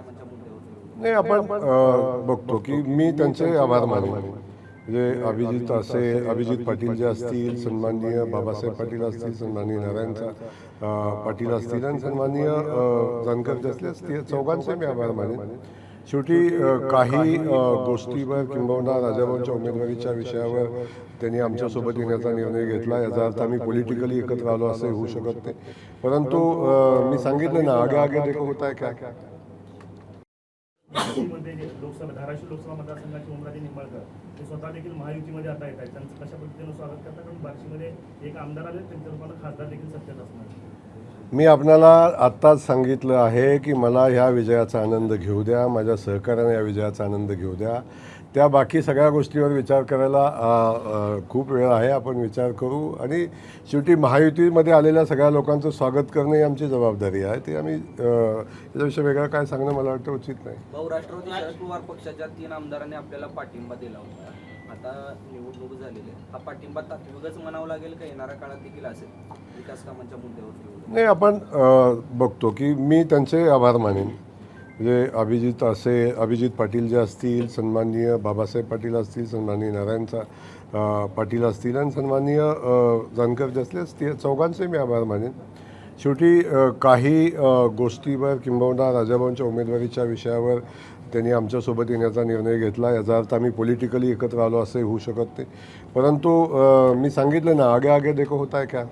कामांच्या मुद्द्यावर? नाही, आपण बघतो की मी त्यांचे आभार मानेन. म्हणजे अभिजित पाटील जे असतील, सन्माननीय बाबासाहेब पाटील असतील, सन्माननीय नारायण पाटील असतील आणि सन्माननीय जानकर जे असतील, चौघांचे मी आभार मानेन. शेवटी काही गोष्टीवर किंबहुना राजाभाऊंच्या उमेदवारीच्या विषयावर त्यांनी आमच्यासोबत येण्याचा निर्णय घेतला. याचा अर्थ आम्ही पॉलिटिकली एकत्र आलो असं होऊ शकत नाही. परंतु मी सांगितलं ना, आगे आगे देखो होता है क्या. लोकसभा धाराशिव लोकसभा मतदारसंघाचे ओमराजे निंबाळकर ते स्वतः देखील महायुतीमध्ये आता येत आहेत. त्यांचं कशा पद्धतीनं स्वागत करतात? कारण बार्शीमध्ये एक आमदार आले, त्यांच्या रूपानं खासदार देखील सत्तेत असणार. मी आपणाला आत्ताच सांगितलं आहे की मला ह्या विजयाचा आनंद घेऊ द्या, माझ्या सहकार्याने या विजयाचा आनंद घेऊ द्या. त्या बाकी सगळ्या गोष्टीवर विचार करायला खूप वेळ आहे. आपण विचार करू आणि शेवटी महायुतीमध्ये आलेल्या सगळ्या लोकांचं स्वागत करणं ही आमची जबाबदारी आहे. ते आम्ही याच्याविषयी वेगळं काय सांगणं मला वाटतं उचित नाही. भाऊ, राष्ट्रवादी शरद पवार पक्षाच्या 3 आमदारांनी आपल्याला पाठिंबा दिला होता. आता निवडणूक झालेली आहे. हा पाठिंबा तात्विकच म्हणावं लागेल का येणाऱ्या काळात देखील असेल विकास कामांच्या मुद्द्यावर? नाही, आपण बघतो की मी त्यांचे आभार मानेन. म्हणजे अभिजित पाटील जे असतील, सन्माननीय बाबासाहेब पाटील असतील, सन्माननीय नारायण पाटील असतील आणि सन्माननीय जानकर जे असतील, ते चौघांचे मी आभार मानेन. शेवटी काही गोष्टीवर किंबहुना राजाभाऊंच्या उमेदवारीच्या विषयावर त्यांनी आमच्यासोबत येण्याचा निर्णय घेतला. याचा अर्थ आम्ही पॉलिटिकली एकत्र आलो असंही होऊ शकत नाही. परंतु मी सांगितलं ना, आगे आगे देखो होता है क्या.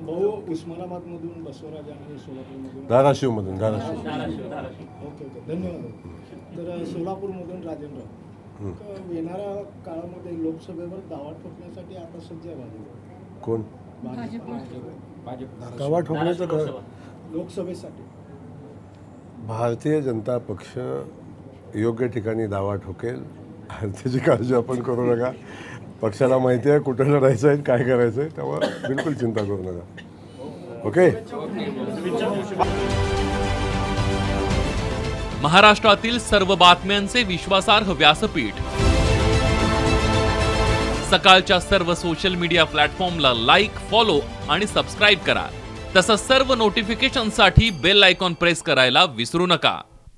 भाऊ, उस्मानाबादमधून बसवराज आणि सोलापूरमधून धाराशिवमधून ओके, धन्यवाद. तर सोलापूरमधून राजेंद्र येणाऱ्या काळामध्ये लोकसभेवर दावा ठोकण्यासाठी आता सज्ज आहे भाजप. कोण भाजप दावा ठोकण्याचं लोकसभेसाठी भारतीय जनता पक्ष योग्य ठिकाणी दावा ठोकेल. त्याची काळजी आपण करू नका. पक्षाला माहिती आहे कुठं लढायचं आहे, काय करायचं आहे, त्यामुळे बिलकुल चिंता करू नका. ओके. महाराष्ट्रातील सर्व बातम्यांचे विश्वासार्ह व्यासपीठ सकाळच्या सर्व सोशल मीडिया प्लॅटफॉर्मला लाईक, फॉलो आणि सबस्क्राईब करा. तसंच सर्व नोटिफिकेशनसाठी बेल आयकॉन प्रेस करायला विसरू नका.